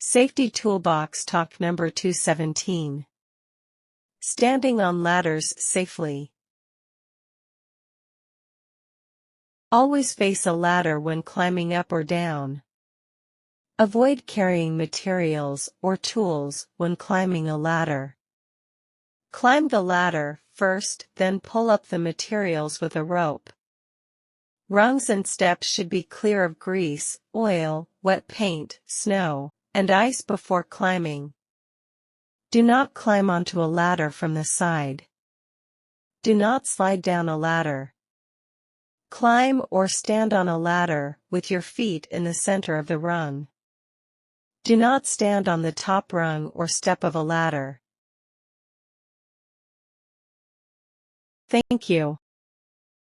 Safety Toolbox Talk number 217. Standing on ladders safely. Always face a ladder when climbing up or down. Avoid carrying materials or tools when climbing a ladder. Climb the ladder first, then pull up the materials with a rope. Rungs and steps should be clear of grease, oil, wet paint, snow, and ice before climbing. Do not climb onto a ladder from the side. Do not slide down a ladder. Climb or stand on a ladder with your feet in the center of the rung. Do not stand on the top rung or step of a ladder. Thank you.